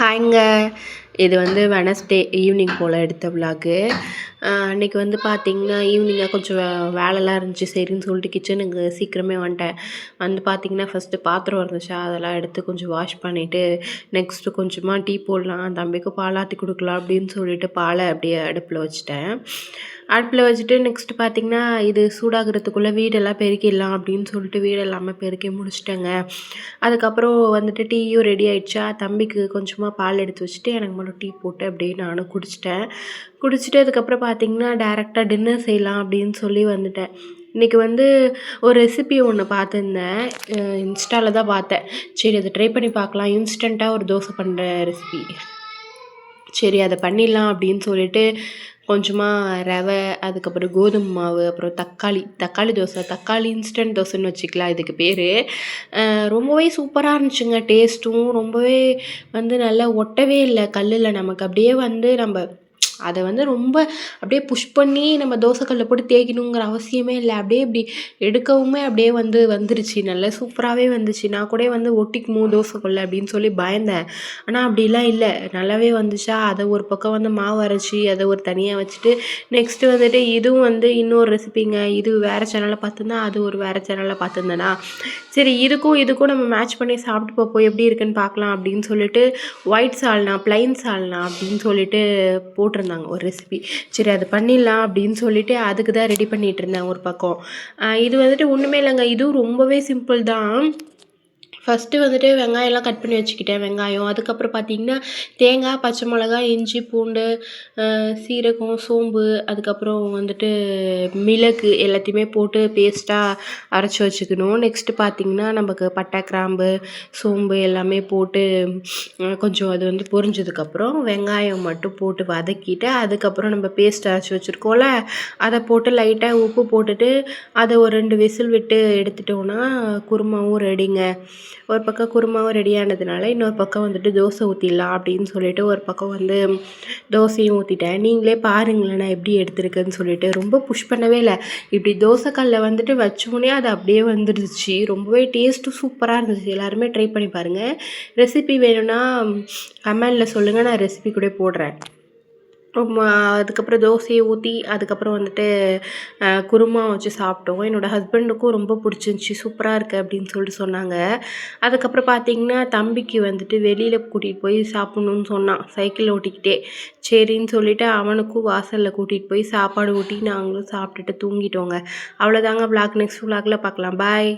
ஹாய்ங்க. இது வந்து Wednesday evening போல் எடுத்த விலாகு. அன்றைக்கி வந்து பார்த்திங்கன்னா ஈவினிங்காக கொஞ்சம் வேலைலாம் இருந்துச்சு. சரின்னு சொல்லிட்டு கிச்சனுக்கு சீக்கிரமே வந்துட்டேன். வந்து பார்த்திங்கன்னா ஃபஸ்ட்டு பாத்திரம் இருந்துச்சா அதெல்லாம் எடுத்து கொஞ்சம் வாஷ் பண்ணிவிட்டு நெக்ஸ்ட்டு கொஞ்சமாக டீ போடலாம், தம்பிக்கு பால் ஆற்றி கொடுக்கலாம் அப்படின்னு சொல்லிட்டு பாலை அப்படியே அடுப்பில் வச்சுட்டேன். அடுப்பில் வச்சுட்டு நெக்ஸ்ட்டு பார்த்திங்கன்னா இது சூடாகிறதுக்குள்ளே வீடெல்லாம் பெருக்கிடலாம் அப்படின்னு சொல்லிட்டு வீடு எல்லாமே பெருக்கி முடிச்சிட்டேங்க. அதுக்கப்புறம் வந்துட்டு டீயும் ரெடி ஆகிடுச்சா, தம்பிக்கு கொஞ்சமாக பால் எடுத்து வச்சுட்டு எனக்கு மட்டும் டீ போட்டு அப்படியே நானும் குடிச்சிட்டேன். குடிச்சிட்டு அதுக்கப்புறம் பார்த்திங்கன்னா டேரெக்டாக டின்னர் செய்யலாம் அப்படின்னு சொல்லி வந்துட்டேன். இன்றைக்கி வந்து ஒரு ரெசிபி ஒன்று பார்த்துருந்தேன், இன்ஸ்டாவில் தான் பார்த்தேன். சரி அதை ட்ரை பண்ணி பார்க்கலாம், இன்ஸ்டண்ட்டாக ஒரு தோசை பண்ணுற ரெசிபி. சரி அதை பண்ணிடலாம் அப்படின்னு சொல்லிட்டு கொஞ்சமாக ரவை, அதுக்கப்புறம் கோதுமை மாவு, அப்புறம் தக்காளி தோசை, தக்காளி இன்ஸ்டன்ட் தோசைன்னு வச்சுக்கலாம் இதுக்கு பேர். ரொம்பவே சூப்பராக இருந்துச்சுங்க. டேஸ்ட்டும் ரொம்பவே வந்து நல்லா ஒட்டவே இல்லை கல்லில். நமக்கு அப்படியே வந்து நம்ம அதை வந்து ரொம்ப அப்படியே புஷ் பண்ணி நம்ம தோசைக்கல்லில் போட்டு தேய்க்கணுங்கிற அவசியமே இல்லை. அப்படியே இப்படி எடுக்கவுமே அப்படியே வந்துருச்சு. நல்லா சூப்பராகவே வந்துச்சு. நான் கூட வந்து ஒட்டிக்குமோ தோசைக்கல்ல அப்படின்னு சொல்லி பயந்தேன். ஆனால் அப்படிலாம் இல்லை, நல்லாவே வந்துச்சா. அதை ஒரு பக்கம் வந்து மாவு அரைச்சி அதை ஒரு தனியாக வச்சுட்டு நெக்ஸ்ட்டு வந்துட்டு இதுவும் வந்து இன்னொரு ரெசிபிங்க. இது வேறு சேனலில் பார்த்துருந்தேன், அது ஒரு வேறு சேனலில் பார்த்துருந்தேனா. சரி இதுக்கும் நம்ம மேட்ச் பண்ணி சாப்பிட்டு பார்ப்போம் எப்படி இருக்குன்னு பார்க்கலாம் அப்படின்னு சொல்லிட்டு ஒயிட் சால்னா, ப்ளைன் சால்னா அப்படின்னு சொல்லிட்டு போட்டிருந்தாங்க ஒரு ரெசிபி. சரி அது பண்ணிடலாம் அப்படின்னு சொல்லிட்டு அதுக்கு தான் ரெடி பண்ணிகிட்டு இருந்தேன் ஒரு பக்கம். இது வந்துட்டு ஒன்றுமே இல்லைங்க, இதுவும் ரொம்பவே சிம்பிள் தான். ஃபஸ்ட்டு வந்துட்டு வெங்காயம்லாம் கட் பண்ணி வச்சுக்கிட்டேன். வெங்காயம், அதுக்கப்புறம் பார்த்திங்கன்னா தேங்காய், பச்சை மிளகாய், இஞ்சி, பூண்டு, சீரகம், சோம்பு, அதுக்கப்புறம் வந்துட்டு மிளகு எல்லாத்தையுமே போட்டு பேஸ்ட்டாக அரைச்சி வச்சுக்கணும். நெக்ஸ்ட்டு பார்த்திங்கன்னா நமக்கு பட்டை, கிராம்பு, சோம்பு எல்லாமே போட்டு கொஞ்சம் அது வந்து பொரிஞ்சதுக்கப்புறம் வெங்காயம் மட்டும் போட்டு வதக்கிட்டு அதுக்கப்புறம் நம்ம பேஸ்ட் அரைச்சி வச்சுருக்கோம்ல அதை போட்டு லைட்டாக உப்பு போட்டுட்டு அதை ஒரு 2 விசில் விட்டு எடுத்துட்டோன்னா குருமாவும் ரெடிங்க. ஒரு பக்கம் குருமாவும் ரெடியானதுனால இன்னொரு பக்கம் வந்துட்டு தோசை ஊற்றிடலாம் அப்படின்னு சொல்லிட்டு ஒரு பக்கம் வந்து தோசையும் ஊற்றிட்டேன். நீங்களே பாருங்களேன் நான் எப்படி எடுத்துருக்கேன்னு சொல்லிட்டு. ரொம்ப புஷ் பண்ணவே இல்லை, இப்படி தோசைக்கல்ல வந்துட்டு வச்சோடனே அது அப்படியே வந்துடுச்சு. ரொம்பவே டேஸ்ட்டும் சூப்பராக இருந்துச்சு. எல்லாருமே ட்ரை பண்ணி பாருங்கள். ரெசிபி வேணும்னா கமெண்டில் சொல்லுங்கள், நான் ரெசிபி கூட போடுறேன். அதுக்கப்புறம் தோசையை ஊற்றி அதுக்கப்புறம் வந்துட்டு குருமா வச்சு சாப்பிட்டோம். என்னோடய ஹஸ்பண்டுக்கும் ரொம்ப பிடிச்சிருந்துச்சி, சூப்பராக இருக்குது அப்படின்னு சொல்லிட்டு சொன்னாங்க. அதுக்கப்புறம் பார்த்திங்கன்னா தம்பிக்கு வந்துட்டு வெளியில் கூட்டிகிட்டு போய் சாப்பிட்ணுன்னு சொன்னான் சைக்கிள் ஓட்டிக்கிட்டே. சரின்னு சொல்லிவிட்டு அவனுக்கும் வாசலில் கூட்டிகிட்டு போய் சாப்பாடு ஊட்டி நாங்களும் சாப்பிட்டுட்டு தூங்கிட்டோங்க. அவ்வளோதாங்க. விளாக் நெக்ஸ்ட் விளாகில் பார்க்கலாம். பாய்.